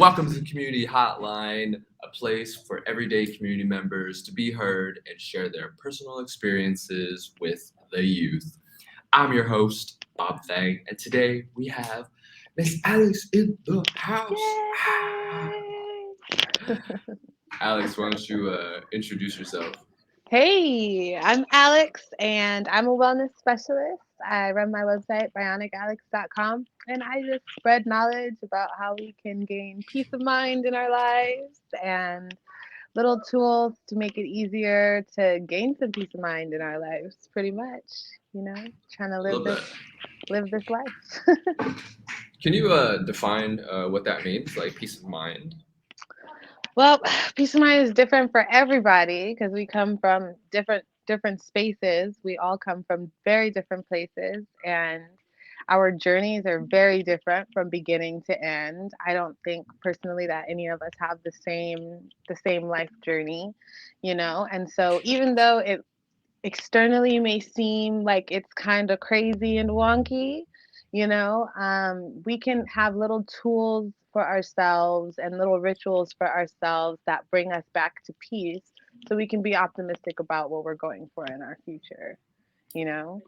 Welcome to the Community Hotline, a place for everyday community members to be heard and share their personal experiences with the youth. I'm your host, Bob Fang, and today we have Miss Alex in the house. Yay! Alex, why don't you introduce yourself? Hey, I'm Alex and I'm a wellness specialist. I run my website, bionicalex.com, and I just spread knowledge about how we can gain peace of mind in our lives and little tools to make it easier to gain some peace of mind in our lives, pretty much, trying to I love that. live this life. Can you define what that means, like peace of mind? Well, peace of mind is different for everybody because we come from different spaces. We all come from very different places and our journeys are very different from beginning to end. I don't think personally that any of us have the same life journey, And so even though it externally may seem like it's kind of crazy and wonky, we can have little tools for ourselves and little rituals for ourselves that bring us back to peace so we can be optimistic about what we're going for in our future,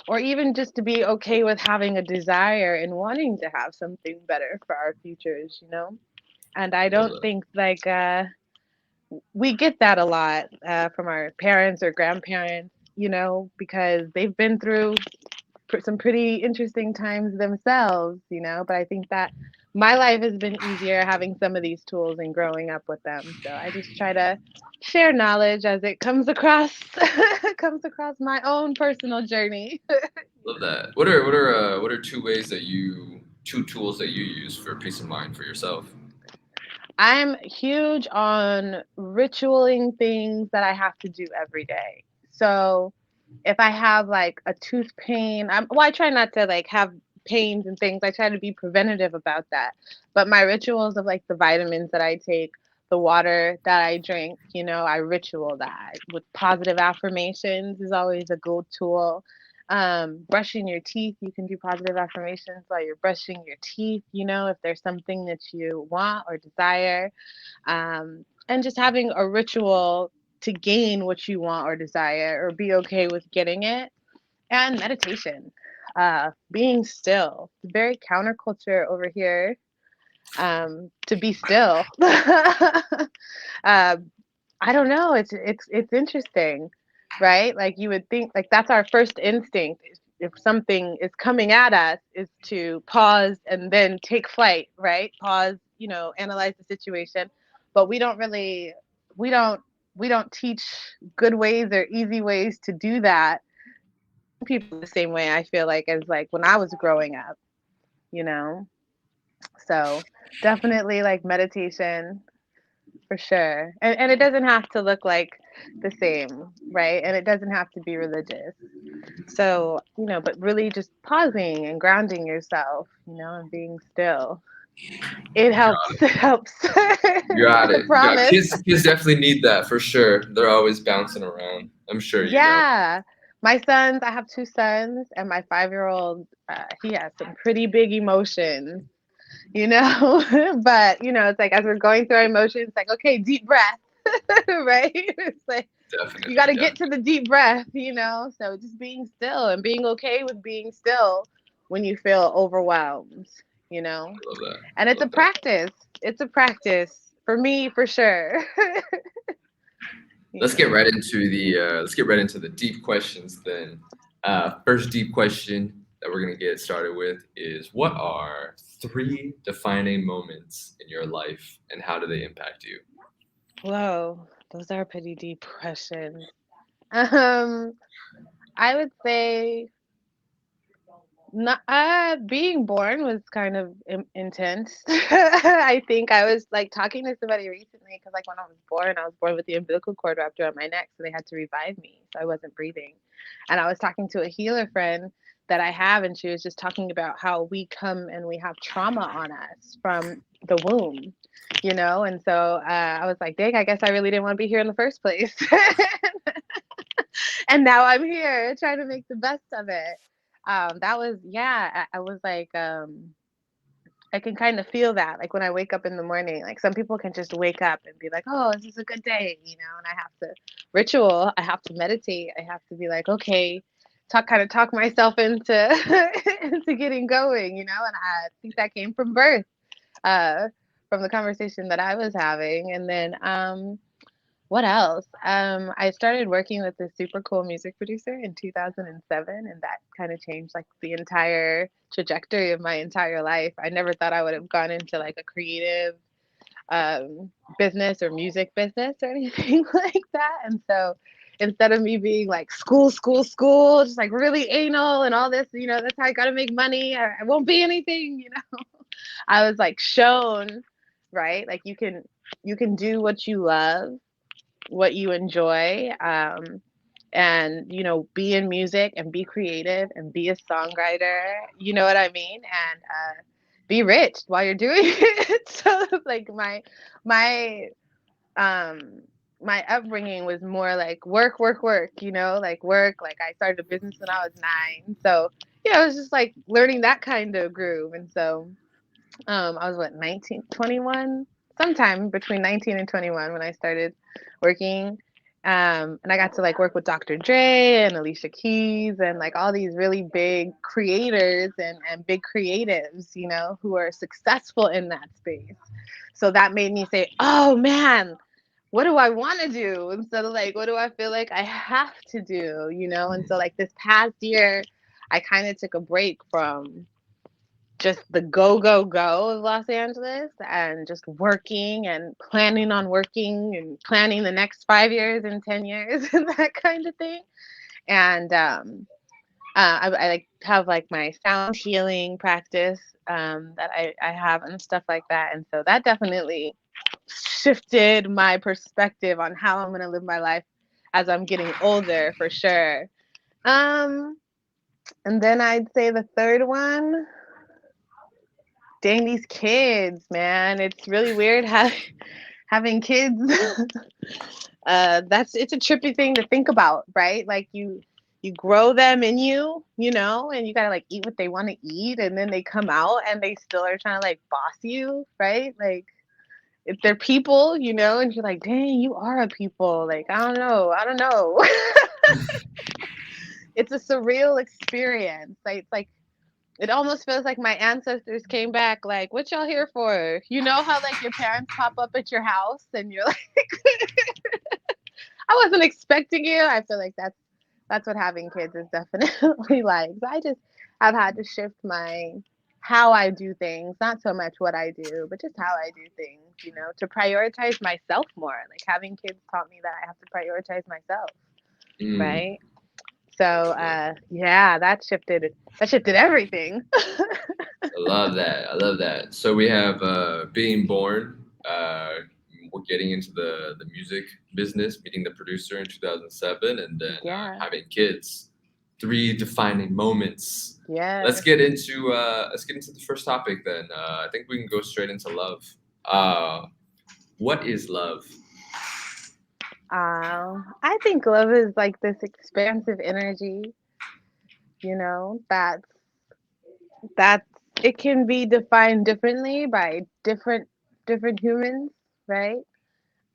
or even just to be okay with having a desire and wanting to have something better for our futures. And I Love don't that. think like we get that a lot from our parents or grandparents, because they've been through some pretty interesting times themselves, But I think that my life has been easier having some of these tools and growing up with them. So I just try to share knowledge as it comes across comes across my own personal journey. Love that. What are two tools that you use for peace of mind for yourself? I'm huge on ritualing things that I have to do every day. So if I have like a tooth pain, I try not to like have pains and things. I try to be preventative about that. But my rituals of like the vitamins that I take, the water that I drink, I ritual that with positive affirmations is always a good tool. Brushing your teeth, you can do positive affirmations while you're brushing your teeth, if there's something that you want or desire. And just having a ritual to gain what you want or desire or be okay with getting it. And meditation, being still. Very counterculture over here, to be still. uh, I don't know. It's interesting, right? Like you would think like that's our first instinct. If something is coming at us, is to pause and then take flight, right? Pause, analyze the situation. But we don't, we don't teach good ways or easy ways to do that. People the same way I feel like as like when I was growing up, you know. So definitely like meditation for sure. And it doesn't have to look like the same, right? And it doesn't have to be religious. So, but really just pausing and grounding yourself, and being still. It helps. It helps. Got I it. Got promise. kids definitely need that for sure. They're always bouncing around. I'm sure you know. Yeah. I have two sons, and my 5-year-old, he has some pretty big emotions, but, it's like as we're going through our emotions, it's like, okay, deep breath, right? It's like, you got Definitely, to get to definitely. the deep breath. So just being still and being okay with being still when you feel overwhelmed, you know? I love that. And I it's a love that. practice. It's a practice for me, for sure. Let's get Yeah. right into the deep questions then. First deep question that we're gonna get started with is what are three defining moments in your life and how do they impact you? Whoa, those are pretty deep questions. Um, I would say not, being born was kind of intense. I think I was like talking to somebody recently because, like, when I was born with the umbilical cord wrapped around my neck, so they had to revive me, so I wasn't breathing. And I was talking to a healer friend that I have, and she was just talking about how we come and we have trauma on us from the womb, And so I was like, dang, I guess I really didn't want to be here in the first place. And now I'm here trying to make the best of it. That was, yeah, I was like, I can kind of feel that, like when I wake up in the morning, like some people can just wake up and be like, "Oh, this is a good day," and I have to ritual, I have to meditate, I have to be like, "Okay," talk myself into into getting going, and I think that came from birth, uh, from the conversation that I was having, and then what else? I started working with this super cool music producer in 2007, and that kind of changed like the entire trajectory of my entire life. I never thought I would have gone into like a creative um, business or music business or anything like that. And so instead of me being like school, just like really anal and all this, that's how I got to make money. I won't be anything. I was like shown, right? Like you can do what you love, what you enjoy, and be in music and be creative and be a songwriter, you know what I mean, and be rich while you're doing it. So like my um my upbringing was more like work, like work. Like I started a business when I was 9, so it was just like learning that kind of groove. And so I was what, 19, 21, sometime between 19 and 21 when I started working. And I got to like work with Dr. Dre and Alicia Keys and like all these really big creators and big creatives, who are successful in that space. So that made me say, oh man, what do I want to do? Instead of like, what do I feel like I have to do? And so like this past year, I kind of took a break from just the go of Los Angeles and just working and planning on working and planning the next 5 years and 10 years and that kind of thing. And I like have like my sound healing practice that I have and stuff like that. And so that definitely shifted my perspective on how I'm going to live my life as I'm getting older for sure. Um, and then I'd say the third one, dang, these kids, man. It's really weird having kids. It's a trippy thing to think about, right? Like you grow them in and you gotta like eat what they want to eat, and then they come out and they still are trying to like boss you, right? Like if they're people, and you're like, dang, you are a people. Like I don't know. It's a surreal experience. Like it's like it almost feels like my ancestors came back like, what y'all here for? You know how like your parents pop up at your house and you're like, I wasn't expecting you. I feel like that's what having kids is definitely like. So I just have had to shift my how I do things, not so much what I do, but just how I do things, to prioritize myself more. Like having kids taught me that I have to prioritize myself, Mm, right? So yeah, that shifted everything. I love that. I love that. So we have being born, we're getting into the music business, meeting the producer in 2007, and then Yeah. having kids. Three defining moments. Yes. Let's get into the first topic then. I think we can go straight into love. Uh, what is love? I think love is like this expansive energy, that's it can be defined differently by different humans, right?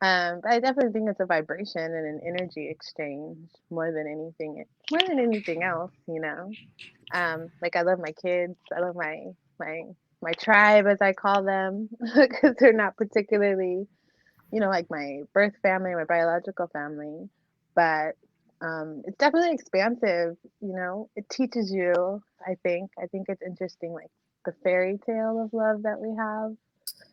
But I definitely think it's a vibration and an energy exchange more than anything else. Like I love my kids. I love my tribe, as I call them, because they're not particularly like my birth family, my biological family, but it's definitely expansive. It teaches you. I think it's interesting, like the fairy tale of love that we have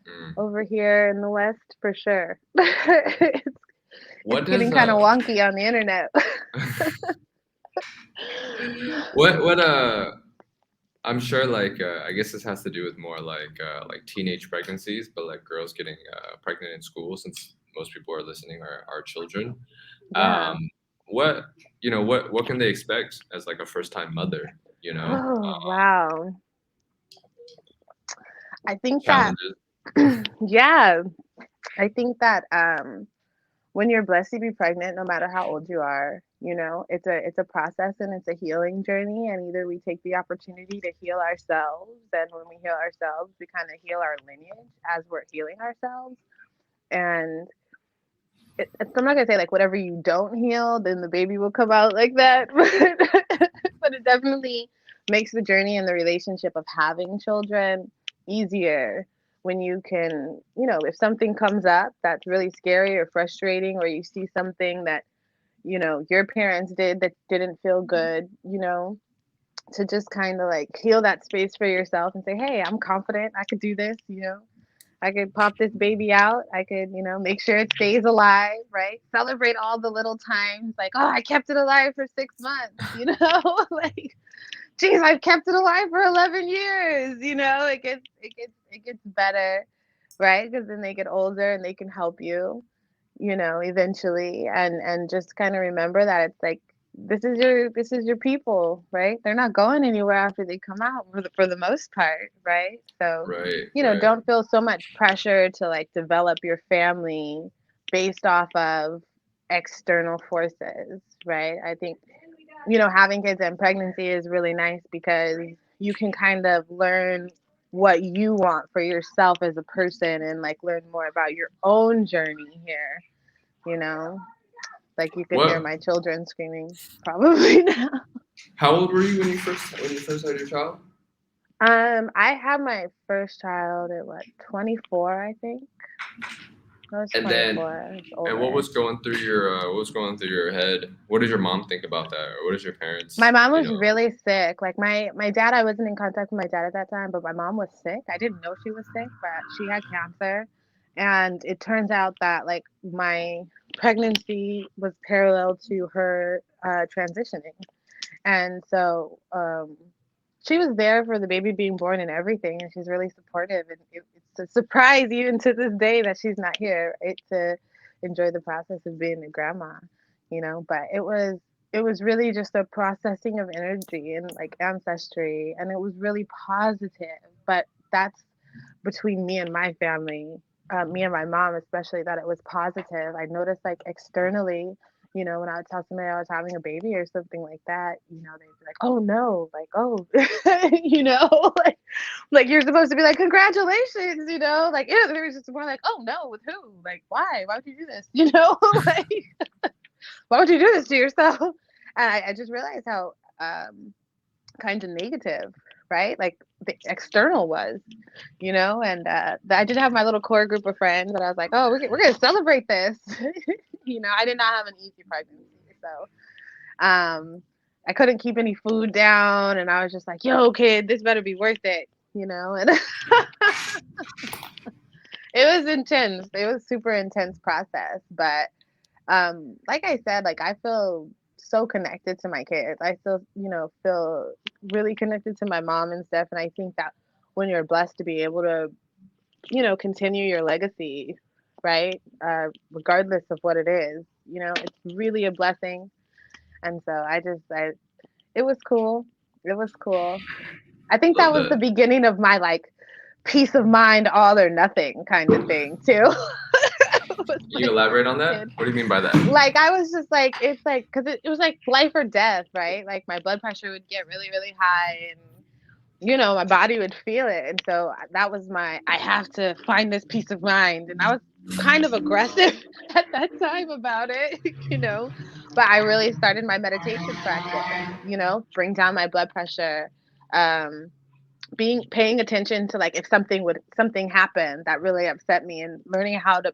Mm. over here in the West, for sure. It's What does getting kind of wonky on the internet. what I'm sure like I guess this has to do with more like teenage pregnancies, but like girls getting pregnant in school since most people are listening are children. Yeah. Um, what what can they expect as like a first time mother? Oh, wow. I think that, Challenges. yeah, I think that when you're blessed to be pregnant, no matter how old you are, It's a process and it's a healing journey, and either we take the opportunity to heal ourselves, and when we heal ourselves, we kind of heal our lineage as we're healing ourselves. And I'm not gonna say like whatever you don't heal, then the baby will come out like that, but it definitely makes the journey and the relationship of having children easier when you can, if something comes up that's really scary or frustrating, or you see something that your parents did that didn't feel good, to just kind of like heal that space for yourself and say, hey, I'm confident, I could do this. I could pop this baby out. I could, make sure it stays alive, right? Celebrate all the little times, like, oh, I kept it alive for 6 months, like, geez, I've kept it alive for 11 years. It gets better, right? Because then they get older and they can help you, eventually, and just kind of remember that it's like, this is your people, right? They're not going anywhere after they come out for the most part, right? So, Right, right. don't feel so much pressure to like develop your family based off of external forces, right? I think, having kids and pregnancy is really nice because you can kind of learn what you want for yourself as a person and like learn more about your own journey here, you know? Like you can hear What? my children screaming probably now. How old were you when you first had your child? I had my first child at what, 24, I think. I was And then, 24. I was and what older. was going through your head? What did your mom think about that, or what does your My parents, mom was really sick. Like my dad, I wasn't in contact with my dad at that time, but my mom was sick. I didn't know she was sick, but she had cancer. And it turns out that like my pregnancy was parallel to her transitioning. And so she was there for the baby being born and everything, and she's really supportive. And it's a surprise even to this day that she's not here, right, to enjoy the process of being a grandma, But it was really just a processing of energy and like ancestry, and it was really positive. But that's between me and my family, me and my mom especially, that it was positive. I noticed like externally, when I would tell somebody I was having a baby or something like that, they'd be like, "Oh no," like, "Oh," like you're supposed to be like, "Congratulations," like it was just more like, "Oh no, with who? Like why? Why would you do this?" Like why would you do this to yourself? And I just realized how kind of negative, right? Like the external was, and I did have my little core group of friends that I was like, oh, we're going to celebrate this. I did not have an easy pregnancy. So I couldn't keep any food down. And I was just like, yo, kid, this better be worth it, and it was intense. It was super intense process. But like I said, like I feel so connected to my kids. I still, feel really connected to my mom and stuff. And I think that when you're blessed to be able to, continue your legacy, right? Regardless of what it is, it's really a blessing. And so it was cool. It was cool. I think that Love was the that. beginning of my like peace of mind, all or nothing kind of thing too. Was Can you like elaborate as on a that? kid. What do you mean by that? Like I was just like, it's like, because it was like life or death, right? Like my blood pressure would get really, really high, and my body would feel it. And so that was I have to find this peace of mind. And I was kind of aggressive at that time about it, but I really started my meditation practice, bring down my blood pressure, um, paying attention to like if something happened that really upset me, and learning how to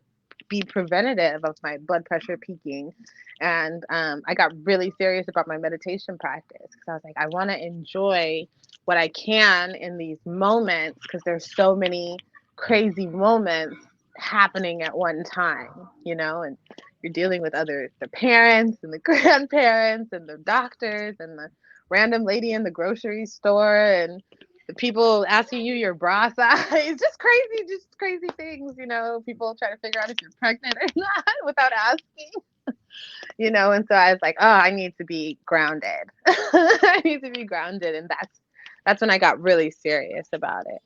be preventative of my blood pressure peaking. And I got really serious about my meditation practice because I was like, I want to enjoy what I can in these moments, because there's so many crazy moments happening at one time, and you're dealing with the parents and the grandparents and the doctors and the random lady in the grocery store and the people asking you your bra size, just crazy things, people trying to figure out if you're pregnant or not without asking, and so I was like, oh, I need to be grounded. I need to be grounded. And that's when I got really serious about it,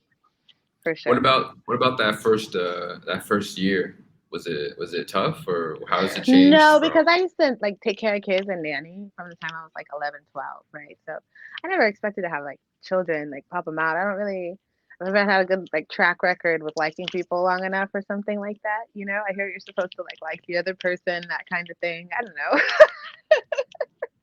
for What sure. about what about that first year? Was it tough, or how has it changed No, from? because I used to like take care of kids and nanny from the time I was like 11, 12, right? So I never expected to have like children, like pop them out. I haven't had a good like track record with liking people long enough or something like that. You know, I hear you're supposed to like the other person, that kind of thing. I don't know.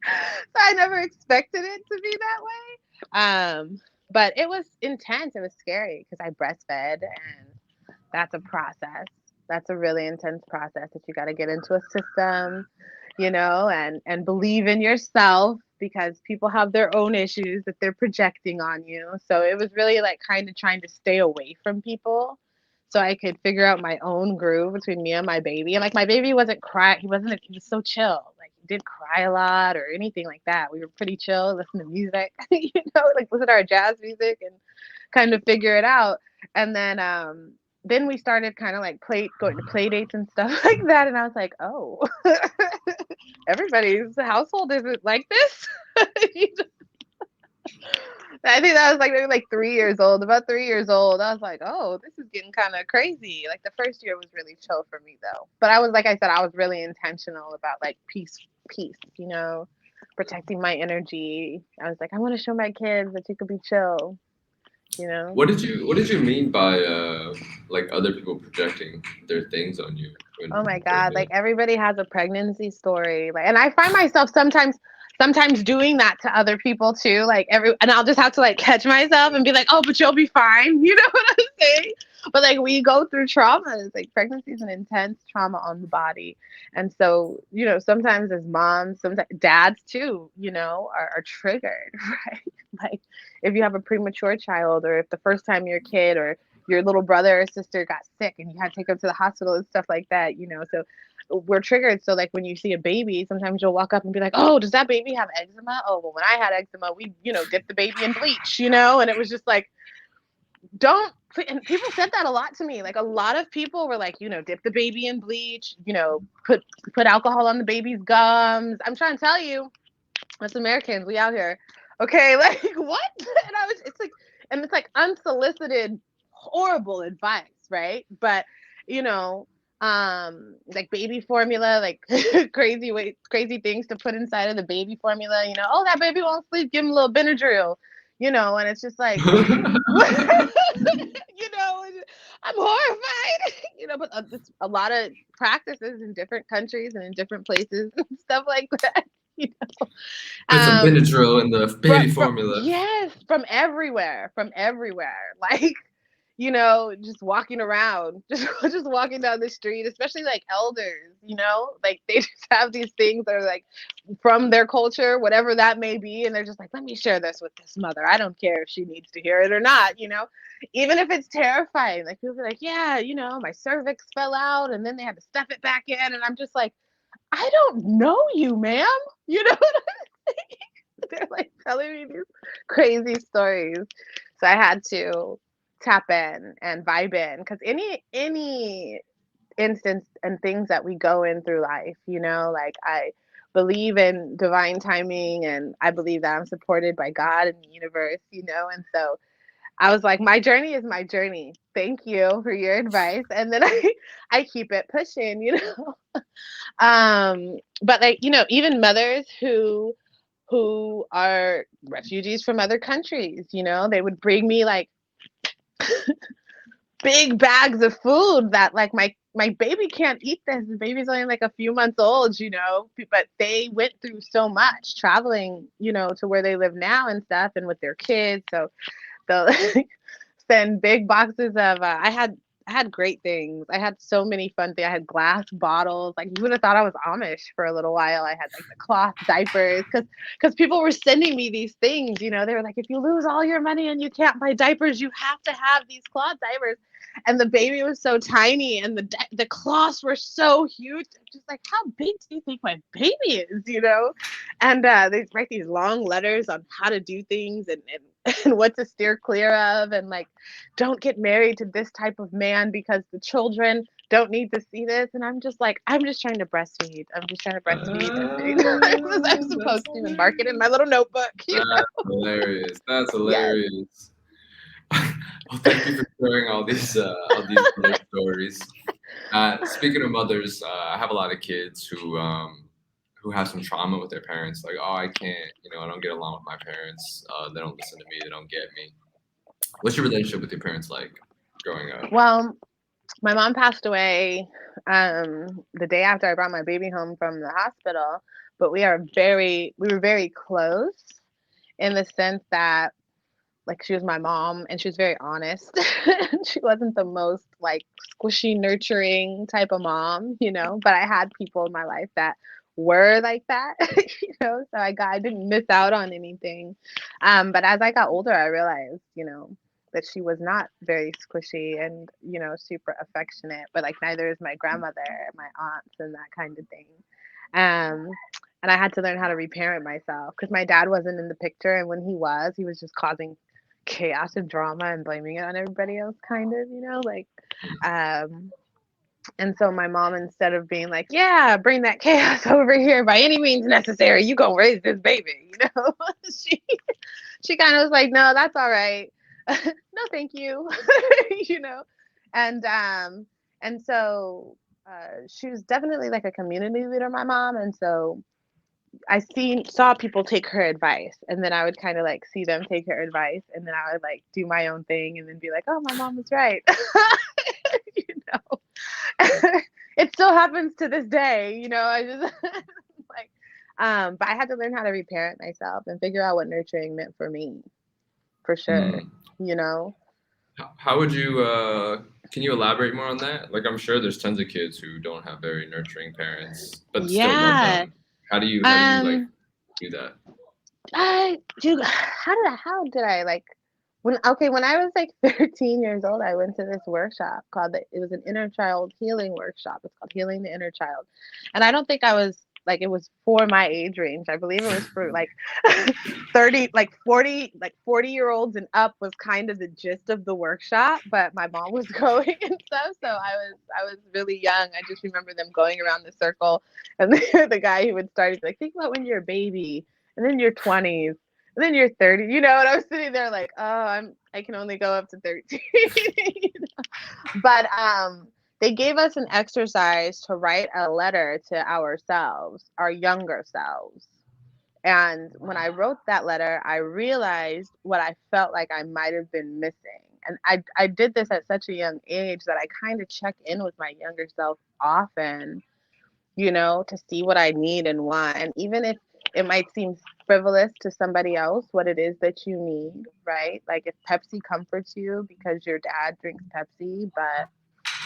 So I never expected it to be that way. But it was intense. It was scary because I breastfed, and that's a process. That's a really intense process that you got to get into a system, and believe in yourself because people have their own issues that they're projecting on you. So it was really like kind of trying to stay away from people so I could figure out my own groove between me and my baby. And like my baby wasn't crying. He was so chill. Like he didn't cry a lot or anything like that. We were pretty chill, listen to music, like listen to our jazz music and kind of figure it out. And then we started kind of like going to play dates and stuff like that. And I was like, oh, everybody's household isn't like this. You know? I think that was like maybe like 3 years old. About 3 years old, I was like, oh, this is getting kind of crazy. Like the first year was really chill for me though. But I was like I said, I was really intentional about like peace, protecting my energy. I was like, I want to show my kids that you could be chill, you know. What did you mean by like other people projecting their things on you Oh when my they're God, like doing? everybody has a pregnancy story. Like, and I find myself sometimes doing that to other people too. And I'll just have to like catch myself and be like, "Oh, but you'll be fine." You know what I'm saying? But like we go through traumas. Like pregnancy is an intense trauma on the body. And so, sometimes as moms, sometimes dads too, are triggered, right? Like if you have a premature child or if the first time your kid or your little brother or sister got sick and you had to take them to the hospital and stuff like that. So we're triggered. So like when you see a baby, sometimes you'll walk up and be like, "Oh, does that baby have eczema?" "Oh, well, when I had eczema, we, dipped the baby in bleach." And it was just like, don't. And people said that a lot to me. Like a lot of people were like, dip the baby in bleach, put alcohol on the baby's gums. I'm trying to tell you, us Americans, we out here. Okay, like what? It's like unsolicited, horrible advice, right? But you know, like baby formula, like crazy things to put inside of the baby formula. Oh, that baby won't sleep. Give him a little Benadryl. And it's just like, what? I'm horrified. But it's a lot of practices in different countries and in different places and stuff like that. You know. Put some Um, Benadryl in the baby formula. yes, from everywhere. Like, just walking around, just walking down the street, especially like elders, like they just have these things that are like from their culture, whatever that may be, and they're just like, let me share this with this mother. I don't care if she needs to hear it or not, even if it's terrifying. Like people are like, yeah, my cervix fell out and then they had to stuff it back in, and I'm just like, I don't know you, ma'am. You know what I'm saying? They're like telling me these crazy stories. So I had to tap in and vibe in because any instance and things that we go in through life, like I believe in divine timing and I believe that I'm supported by God and the universe, and so I was like, my journey is my journey. Thank you for your advice. And then I keep it pushing, But like, even mothers who are refugees from other countries, they would bring me like big bags of food that like my baby can't eat this. The baby's only like a few months old, but they went through so much traveling, to where they live now and stuff and with their kids. So they'll send big boxes of I had great things. I had so many fun things. I had glass bottles. Like you would have thought I was Amish for a little while. I had like the cloth diapers because people were sending me these things. They were like, if you lose all your money and you can't buy diapers, you have to have these cloth diapers. And the baby was so tiny, and the cloths were so huge. I'm just like, how big do you think my baby is? And they write these long letters on how to do things and what to steer clear of, and like, don't get married to this type of man because the children don't need to see this. And I'm just like, I'm just trying to breastfeed. I'm just trying to breastfeed as I'm That's supposed to and mark it in my little notebook. that's hilarious. That's Yes. hilarious. Well, thank you for sharing all these life stories. Speaking of mothers, I have a lot of kids who have some trauma with their parents. Like, oh, I can't, I don't get along with my parents. They don't listen to me. They don't get me. What's your relationship with your parents like growing up? Well, my mom passed away the day after I brought my baby home from the hospital, but we were very close in the sense that like she was my mom and she was very honest. She wasn't the most like squishy, nurturing type of mom, but I had people in my life that were like that, so I didn't miss out on anything. But as I got older, I realized, that she was not very squishy and, super affectionate, but like neither is my grandmother, my aunts, and that kind of thing. Um, and I had to learn how to reparent myself because my dad wasn't in the picture, and when he was just causing chaos and drama and blaming it on everybody else, kind of, like, um, and so my mom, instead of being like, yeah, bring that chaos over here by any means necessary, you gonna raise this baby, she she kind of was like, no, that's all right. No, thank you. you know, and so she was definitely like a community leader, my mom, and so saw people take her advice, and then I would kind of like see them take her advice, and then I would like do my own thing, and then be like, oh, my mom was right. you know, it still happens to this day. I just like, but I had to learn how to reparent myself and figure out what nurturing meant for me, for sure. Mm. You know. How would you? Can you elaborate more on that? Like, I'm sure there's tons of kids who don't have very nurturing parents, but still love Yeah. them. How do you like Um. do that? I do. How did I like when I was like 13 years old, I went to this workshop it was an inner child healing workshop. It's called Healing the Inner Child. And I don't think I was like it was for my age range. I believe it was for like 30 like 40-year-olds and up was kind of the gist of the workshop, but my mom was going and stuff, so I was really young. I just remember them going around the circle, and the guy who would start, he'd be like, think about when you're a baby and then your 20s and then you're 30, and I was sitting there like, oh, I can only go up to 13. But they gave us an exercise to write a letter to ourselves, our younger selves. And when I wrote that letter, I realized what I felt like I might have been missing. And I did this at such a young age that I kind of check in with my younger self often, to see what I need and want. And even if it might seem frivolous to somebody else, what it is that you need, right? Like if Pepsi comforts you because your dad drinks Pepsi, but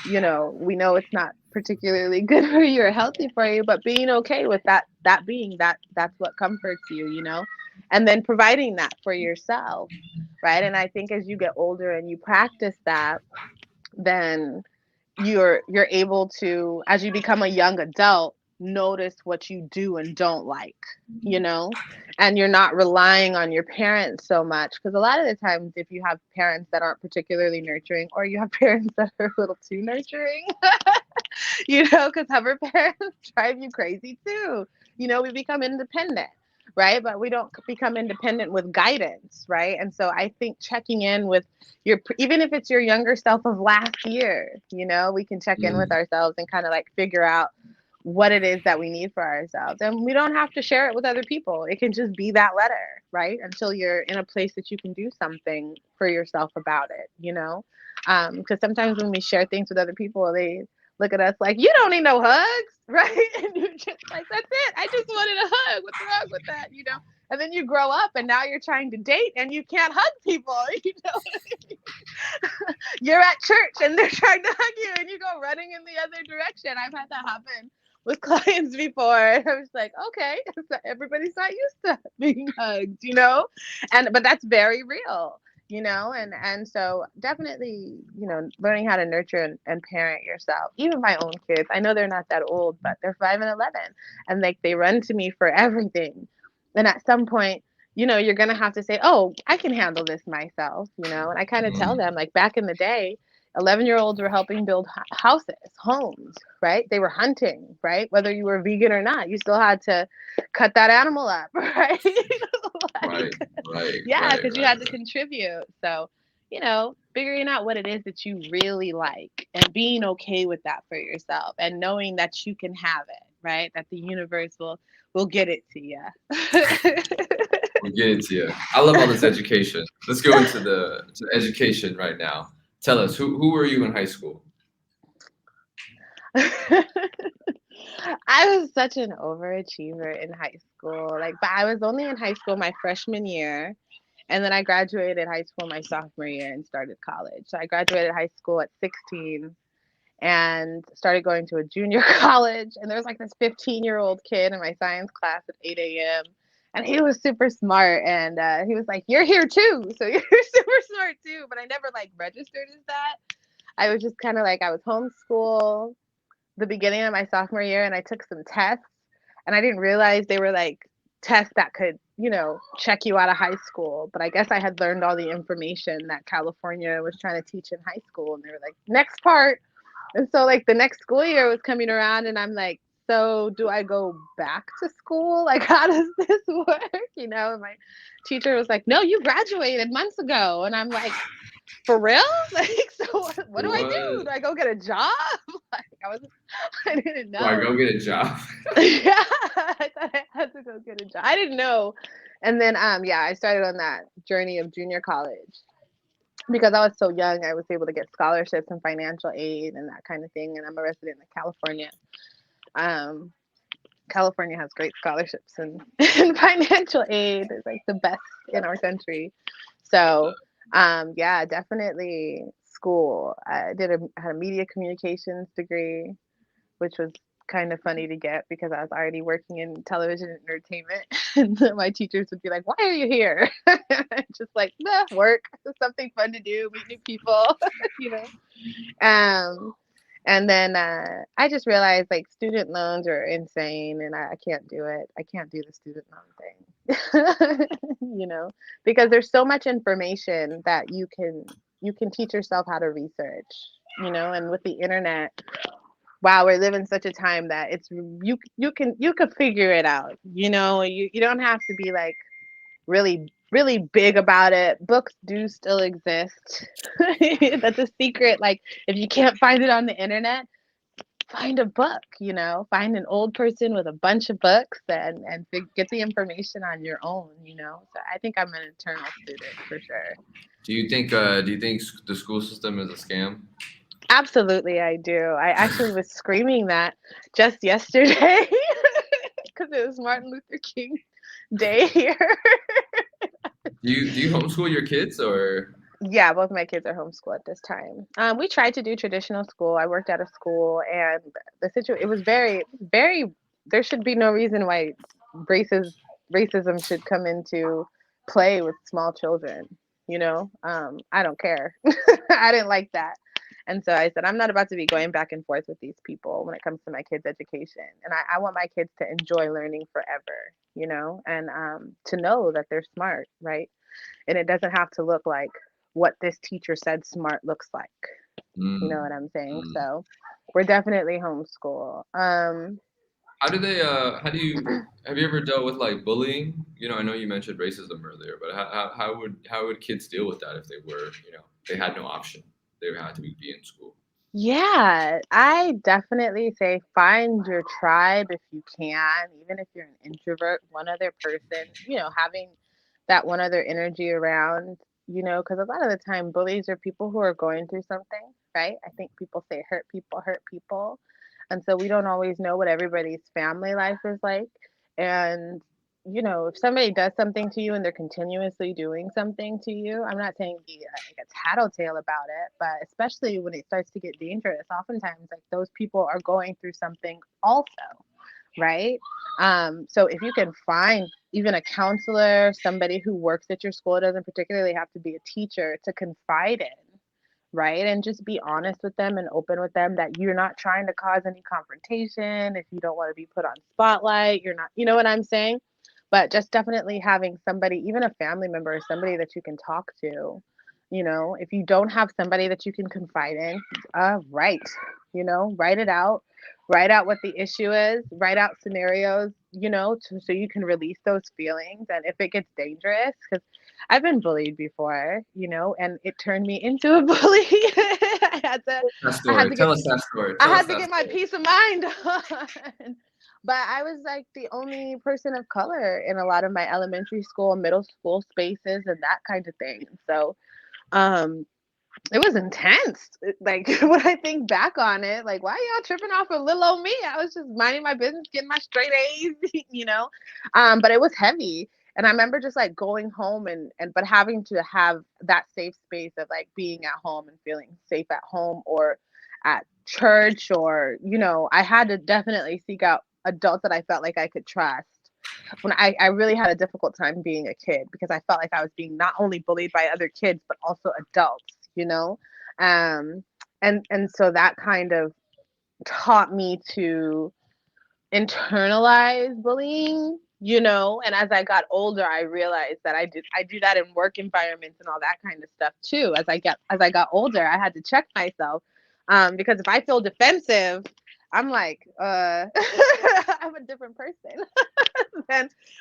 we know it's not particularly good for you or healthy for you, but being okay with that being that's what comforts you, and then providing that for yourself, right? And I think as you get older and you practice that, then you're able to, as you become a young adult, notice what you do and don't like, you know and you're not relying on your parents so much, because a lot of the times if you have parents that aren't particularly nurturing, or you have parents that are a little too nurturing, because other parents drive you crazy too. We become independent, right? But we don't become independent with guidance, right? And so I think checking in with even if it's your younger self of last year, we can check in with Mm. ourselves and kind of like figure out what it is that we need for ourselves. And we don't have to share it with other people. It can just be that letter, right? Until you're in a place that you can do something for yourself about it, because sometimes when we share things with other people, they look at us like, you don't need no hugs, right? And you're just like, that's it. I just wanted a hug. What's wrong with that? And then you grow up and now you're trying to date and you can't hug people, You're at church and they're trying to hug you and you go running in the other direction. I've had that happen with clients before. I was like, okay, so everybody's not used to being hugged, but that's very real, and so definitely, learning how to nurture and parent yourself. Even my own kids, I know they're not that old, but they're 5 and 11, and like they run to me for everything. And at some point, you're gonna have to say, oh, I can handle this myself, and I kind of tell Mm. them, like, back in the day, 11-year-olds were helping build houses, homes, right? They were hunting, right? Whether you were vegan or not, you still had to cut that animal up, right? Right, Like, right, yeah, right, because you right, had to contribute. So, figuring out what it is that you really like and being okay with that for yourself and knowing that you can have it, right? That the universe will get it to you. We'll get into you. I love all this education. Let's go into the to education right now. Tell us, who were you in high school? I was such an overachiever in high school. Like, but I was only in high school my freshman year, and then I graduated high school my sophomore year and started college. So I graduated high school at 16 and started going to a junior college. And there was like this 15-year-old kid in my science class at 8 a.m. And he was super smart. And he was like, "You're here too. So you're super smart too." But I never like registered as that. I was just kind of like, I was homeschooled the beginning of my sophomore year and I took some tests and I didn't realize they were like tests that could, check you out of high school. But I guess I had learned all the information that California was trying to teach in high school and they were like, next part. And so like the next school year was coming around and I'm like, so do I go back to school? Like how does this work? And my teacher was like, no, you graduated months ago. And I'm like, for real? Like, so what do I do? What? Do I go get a job? Like, I didn't Do I know. go get a job? Yeah, I thought I had to go get a job. I didn't know. And then, yeah, I started on that journey of junior college because I was so young. I was able to get scholarships and financial aid and that kind of thing. And I'm a resident of California. Um, California has great scholarships and, and financial aid. It's like the best in our country. So, yeah, definitely school. Had a media communications degree, which was kind of funny to get because I was already working in television and entertainment. And my teachers would be like, "Why are you here?" Just like, nah, work, something fun to do, meet new people, you know. Um, and then I just realized like student loans are insane and I can't do it. I can't do the student loan thing. Because there's so much information that you can teach yourself how to research, and with the internet, wow, we're living such a time that you could figure it out. You don't have to be like really really big about it. Books do still exist. That's a secret. Like if you can't find it on the internet, find a book. Find an old person with a bunch of books and get the information on your own. So I think I'm an eternal student for sure. Do you think the school system is a scam? Absolutely, I do. I actually was screaming that just yesterday because it was Martin Luther King Day here. Do you homeschool your kids or? Yeah, both my kids are homeschooled at this time. We tried to do traditional school. I worked at a school, and it was very, very. There should be no reason why races racism should come into play with small children. I don't care. I didn't like that, and so I said I'm not about to be going back and forth with these people when it comes to my kids' education, and I want my kids to enjoy learning forever. And to know that they're smart, right? And it doesn't have to look like what this teacher said smart looks like. You know Mm, what I'm saying? mm. So we're definitely homeschool. How do you have you ever dealt with like bullying? I know you mentioned racism earlier, but how would kids deal with that if they had no option? They would have to be in school. Yeah, I definitely say find your tribe if you can, even if you're an introvert, one other person, having that one other energy around, because a lot of the time bullies are people who are going through something, right? I think people say hurt people hurt people. And so we don't always know what everybody's family life is like. And if somebody does something to you and they're continuously doing something to you, I'm not saying be like a tattletale about it, but especially when it starts to get dangerous, oftentimes like those people are going through something also, right? So if you can find even a counselor, somebody who works at your school, it doesn't particularly have to be a teacher to confide in, right? And just be honest with them and open with them that you're not trying to cause any confrontation. If you don't want to be put on spotlight, you're not, you know what I'm saying? But just definitely having somebody, even a family member, somebody that you can talk to. If you don't have somebody that you can confide in, write it out, write out what the issue is, write out scenarios, so you can release those feelings. And if it gets dangerous, because I've been bullied before, and it turned me into a bully. I had to, That I had story. to Tell get, us that story. I Tell had us to that get my story. peace of mind on. But I was like the only person of color in a lot of my elementary school, middle school spaces, and that kind of thing. So, um, it was intense. Like when I think back on it, like why y'all tripping off of little old me? I was just minding my business, getting my straight A's. But it was heavy. And I remember just like going home and but having to have that safe space of like being at home and feeling safe at home or at church, or I had to definitely seek out adults that I felt like I could trust. When I really had a difficult time being a kid because I felt like I was being not only bullied by other kids but also adults, um and so that kind of taught me to internalize bullying, and as I got older I realized that I do that in work environments and all that kind of stuff too. As I got older I had to check myself, because if I feel defensive, I'm like I'm a different person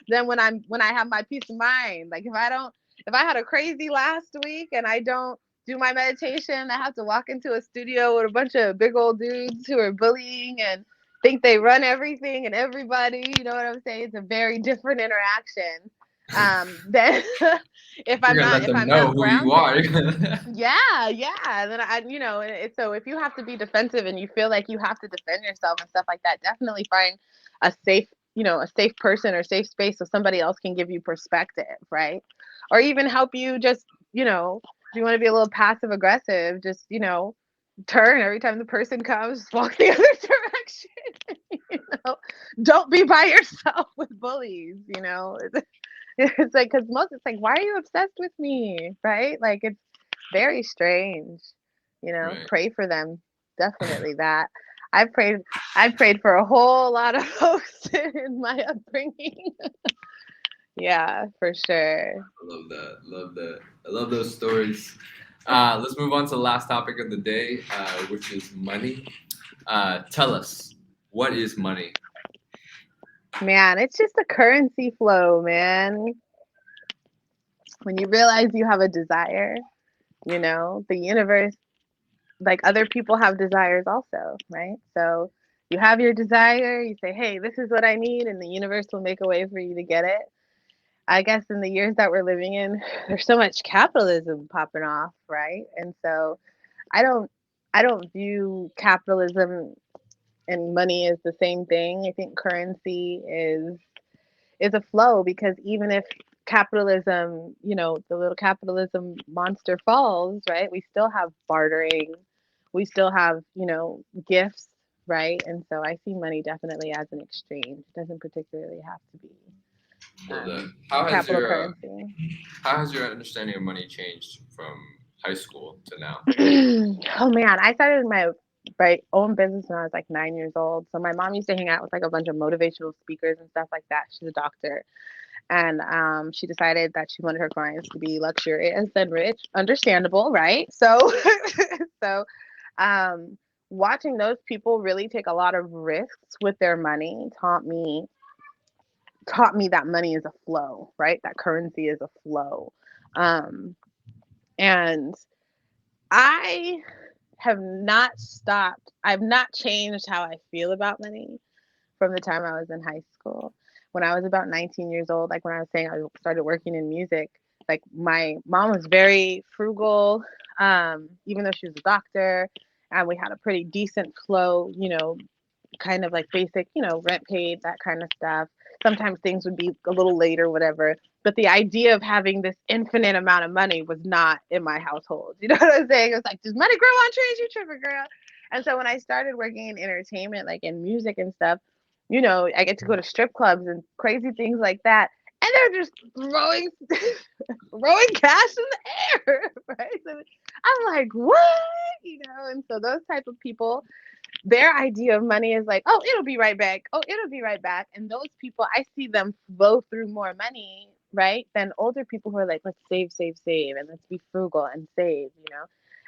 than when I have my peace of mind. Like if I had a crazy last week and I don't do my meditation, I have to walk into a studio with a bunch of big old dudes who are bullying and think they run everything and everybody. You know what I'm saying? It's a very different interaction than You're gonna let if them I'm know not who you are. grounded. Yeah, yeah. Then so if you have to be defensive and you feel like you have to defend yourself and stuff like that, definitely find a safe, a safe person or safe space so somebody else can give you perspective, right? Or even help you just, if you want to be a little passive aggressive, just, turn every time the person comes, walk the other direction. you know, don't be by yourself with bullies. It's like because most it's like, why are you obsessed with me, right? Like it's very strange. Right. Pray for them. Definitely that. I prayed. I prayed for a whole lot of folks in my upbringing. Yeah, for sure. I love that. Love that. I love those stories. Let's move on to the last topic of the day, which is money. Tell us, what is money? Man, it's just a currency flow, man. When you realize you have a desire, the universe, like other people have desires also, right? So you have your desire, you say, hey, this is what I need, and the universe will make a way for you to get it. I guess in the years that we're living in, there's so much capitalism popping off, right? And so I don't I don't view capitalism and money as the same thing. I think currency is a flow because even if capitalism, the little capitalism monster falls, right? We still have bartering. We still have, gifts, right? And so I see money definitely as an exchange. It doesn't particularly have to be Love that. capital currency. How has your understanding of money changed from high school to now? Oh man, I started my own business when I was like 9 years old. So my mom used to hang out with like a bunch of motivational speakers and stuff like that. She's a doctor. And she decided that she wanted her clients to be luxurious and rich. Understandable, right? So, so um, watching those people really take a lot of risks with their money taught me that money is a flow, right? That currency is a flow, um, and I have not stopped. I've not changed how I feel about money from the time I was in high school. When I was about 19 years old, like when I was saying I started working in music, like my mom was very frugal, even though she was a doctor, and we had a pretty decent flow, kind of like basic, rent paid, that kind of stuff. Sometimes things would be a little late or whatever. But the idea of having this infinite amount of money was not in my household. You know what I'm saying? It was like, does money grow on trees? You tripping, girl. And so when I started working in entertainment, like in music and stuff, I get to go to strip clubs and crazy things like that. And they're just throwing cash in the air, right? So I'm like, what? And so those type of people, their idea of money is like, oh, it'll be right back. Oh, it'll be right back. And those people, I see them flow through more money, right? Than older people who are like, let's save, save, save, and let's be frugal and save.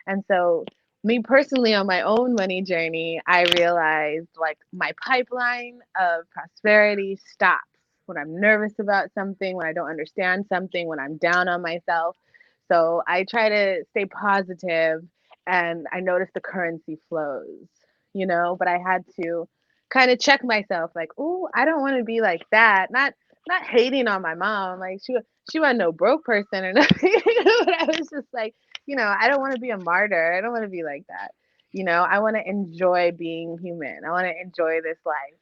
And so Me personally, on my own money journey, I realized like my pipeline of prosperity stops when I'm nervous about something, when I don't understand something, when I'm down on myself. So I try to stay positive, and I notice the currency flows, but I had to kind of check myself like, "Ooh, I don't want to be like that." Not hating on my mom, like she wasn't no broke person or nothing, but I was just like, I don't want to be a martyr. I don't want to be like that. I want to enjoy being human. I want to enjoy this life.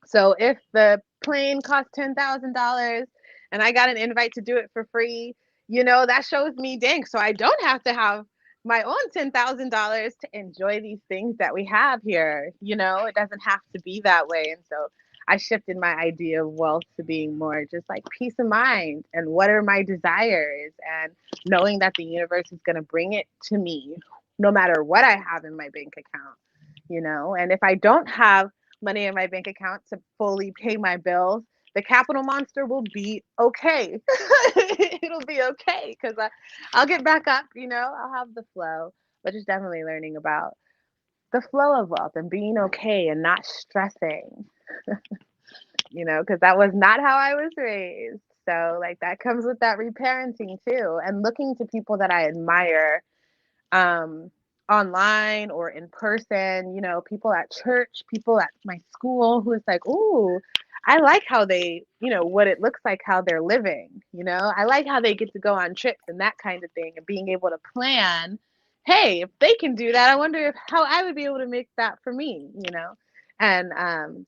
So if the plane costs $10,000 and I got an invite to do it for free, that shows me, dang, so I don't have to have my own $10,000 to enjoy these things that we have here. It doesn't have to be that way. And so I shifted my idea of wealth to being more just like peace of mind and what are my desires, and knowing that the universe is going to bring it to me no matter what I have in my bank account. And if I don't have money in my bank account to fully pay my bills, the capital monster will be okay. It'll be okay because I'll get back up, I'll have the flow. But just definitely learning about the flow of wealth and being okay and not stressing, because that was not how I was raised. So, like, that comes with that reparenting too, and looking to people that I admire um, online or in person, people at church, people at my school who is like, ooh, I like how they, what it looks like, how they're living, I like how they get to go on trips and that kind of thing, and being able to plan, hey, if they can do that, I wonder if how I would be able to make that for me. And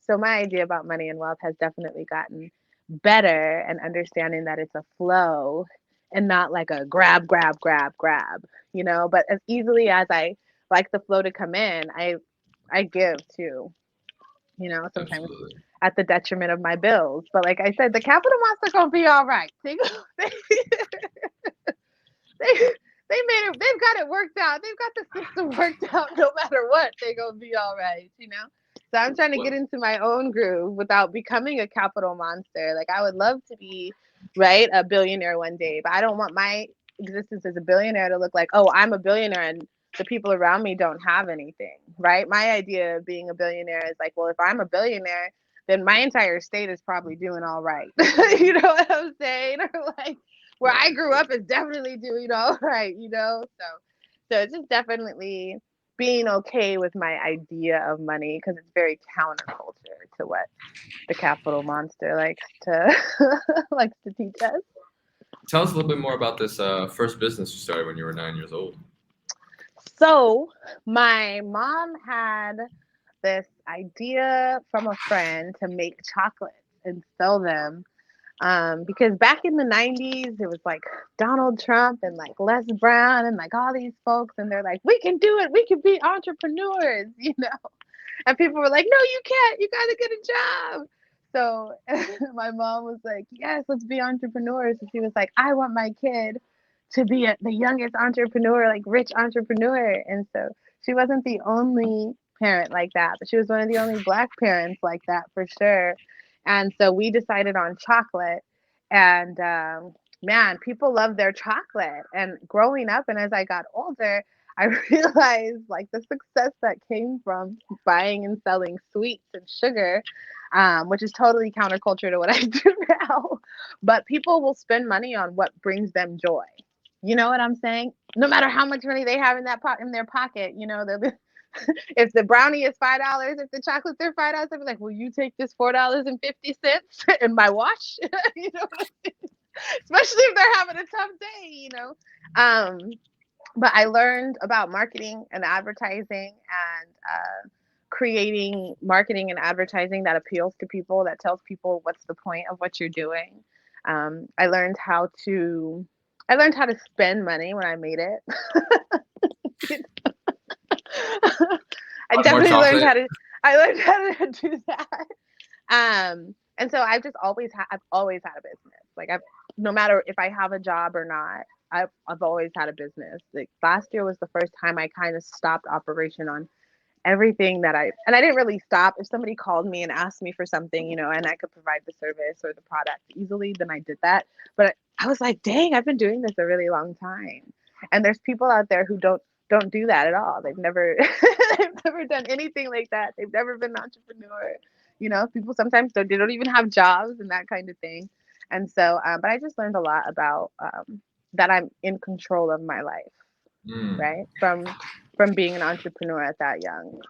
so my idea about money and wealth has definitely gotten better, and understanding that it's a flow and not like a grab, grab, grab, grab, but as easily as I like the flow to come in, I give too, sometimes Absolutely. at the detriment of my bills. But like I said, the capital monster gonna be all right. They they made it. They've got it worked out. They've got the system worked out. No matter what, they gonna be all right. So I'm trying to get Well, into my own groove without becoming a capital monster. Like I would love to be, right, a billionaire one day, but I don't want my existence as a billionaire to look like, oh, I'm a billionaire and the people around me don't have anything, right? My idea of being a billionaire is like, well, if I'm a billionaire, then my entire state is probably doing all right. You know what I'm saying? Or like where I right. grew up is definitely doing all right. So it's just definitely being okay with my idea of money because it's very counterculture to what the capital monster likes to likes to teach us. Tell us a little bit more about this first business you started when you were 9 years old. So my mom had this idea from a friend to make chocolates and sell them. Because back in the 90s, it was like Donald Trump and like Les Brown and like all these folks, and they're like, we can do it, we can be entrepreneurs. And people were like, no, you can't, you got to get a job. So my mom was like, yes, let's be entrepreneurs. And she was like, I want my kid to be the youngest entrepreneur, like rich entrepreneur. And so she wasn't the only parent like that, but she was one of the only Black parents like that for sure. And so we decided on chocolate. And man, people love their chocolate. And growing up and as I got older, I realized like the success that came from buying and selling sweets and sugar, which is totally counterculture to what I do now. But people will spend money on what brings them joy. You know what I'm saying? No matter how much money they have in in their pocket, they'll if the brownie is $5, if the chocolates are $5, they'll be like, "Will you take this $4.50 in my wash?" you know, especially if they're having a tough day. Um, but I learned about marketing and advertising and creating marketing and advertising that appeals to people, that tells people what's the point of what you're doing. I learned how to spend money when I made it. I Much more definitely learned chocolate. how to. I learned how to do that. And so I've always had a business. Like no matter if I have a job or not, I've always had a business. Like last year was the first time I kind of stopped operation on everything and I didn't really stop. If somebody called me and asked me for something, and I could provide the service or the product easily, then I did that. But I was like, dang, I've been doing this a really long time. And there's people out there who don't don't do that at all. They've never they've never done anything like that. They've never been an entrepreneur. People sometimes they don't even have jobs and that kind of thing. And so, but I just learned a lot about that I'm in control of my life, Mm. right? From being an entrepreneur at that young.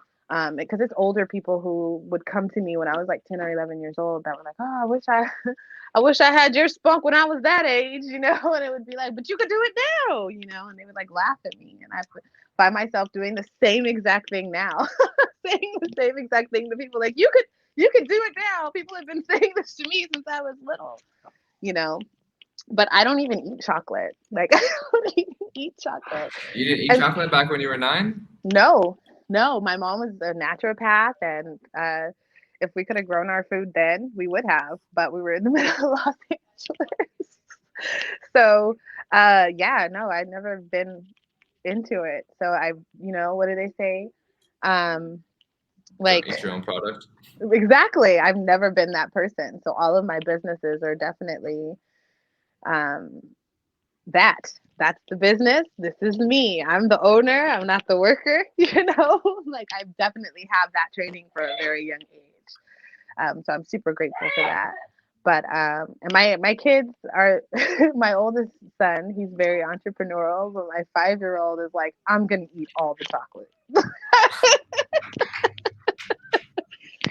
Because it's older people who would come to me when I was like 10 or 11 years old that were like, oh, I wish I had your spunk when I was that age, and it would be like, but you could do it now, and they would like laugh at me, and I find myself doing the same exact thing now, saying the same exact thing to people like, you could do it now. People have been saying this to me since I was little, but I don't even eat chocolate. Like, I don't even eat chocolate. You didn't eat chocolate back when you were 9? No. My mom was a naturopath, and if we could have grown our food then, we would have. But we were in the middle of Los Angeles, so no, I'd never been into it. So what do they say? Like, eat your own product. Exactly. I've never been that person. So all of my businesses are definitely that's the business. This is me. I'm the owner. I'm not the worker, like I definitely have that training for a very young age. So I'm super grateful for that. But and my kids are my oldest son, he's very entrepreneurial, but my 5-year-old is like, I'm gonna eat all the chocolate.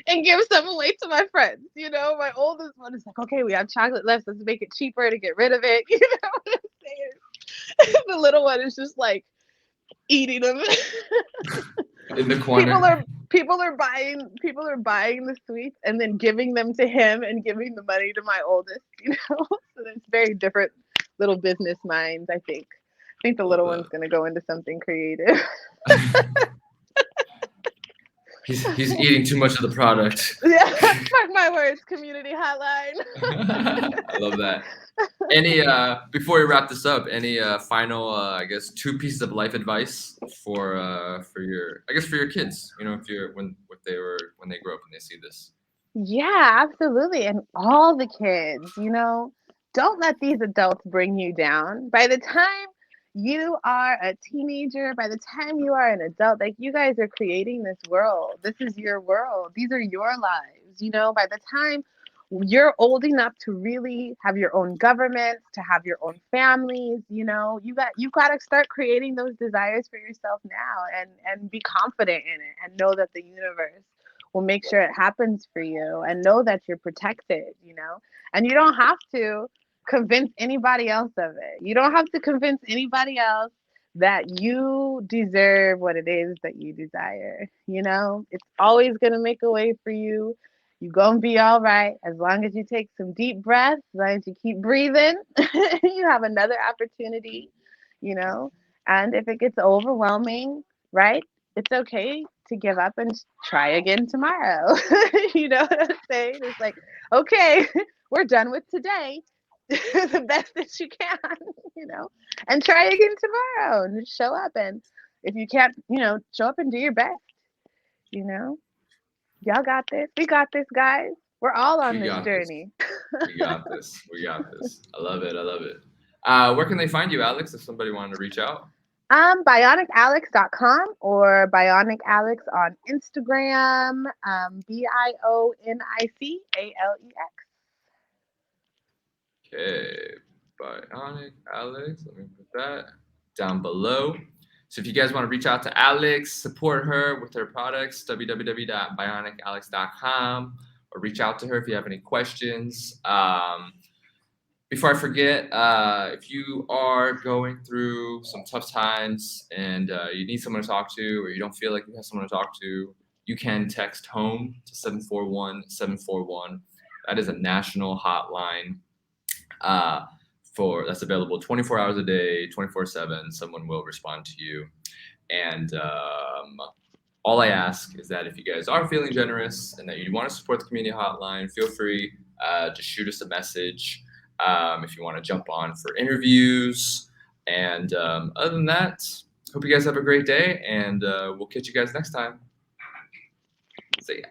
And give some away to my friends. My oldest one is like, okay, we have chocolate left. Let's make it cheaper to get rid of it. You know what I'm saying? The little one is just like eating them. In the corner. People are buying the sweets and then giving them to him and giving the money to my oldest. So there's very different little business minds. I think the little one's gonna go into something creative. He's eating too much of the product. Yeah, mark my words, community hotline. I love that. Any before we wrap this up, any final I guess 2 pieces of life advice for your kids, if when they grow up and they see this? Yeah, absolutely. And all the kids, don't let these adults bring you down. By the time you are a teenager, by the time you are an adult, like, you guys are creating this world. This is your world. These are your lives. By the time you're old enough to really have your own governments, to have your own families, you've got to start creating those desires for yourself now, and be confident in it, and know that the universe will make sure it happens for you, and know that you're protected, and you don't have to convince anybody else of it. You don't have to convince anybody else that you deserve what it is that you desire. It's always going to make a way for you. You're going to be all right as long as you take some deep breaths, as long as you keep breathing. You have another opportunity, and if it gets overwhelming, right, it's okay to give up and try again tomorrow. You know what I'm saying? It's like, okay, we're done with today. The best that you can, and try again tomorrow, and just show up. And if you can't, show up and do your best. Y'all got this. We got this, guys. We're all on this journey. We got this. I love it. Where can they find you, Alex, if somebody wanted to reach out? BionicAlex.com or BionicAlex on Instagram. BionicAlex. Okay, Bionic Alex. Let me put that down below. So if you guys want to reach out to Alex, support her with her products, www.bionicalex.com, or reach out to her if you have any questions. Before I forget, if you are going through some tough times and you need someone to talk to, or you don't feel like you have someone to talk to, you can text HOME to 741-741. That is a national hotline. That's available 24 hours a day, 24/7. Someone will respond to you. And all I ask is that if you guys are feeling generous and that you want to support the community hotline, feel free to shoot us a message if you want to jump on for interviews. And other than that, hope you guys have a great day, and we'll catch you guys next time. See ya.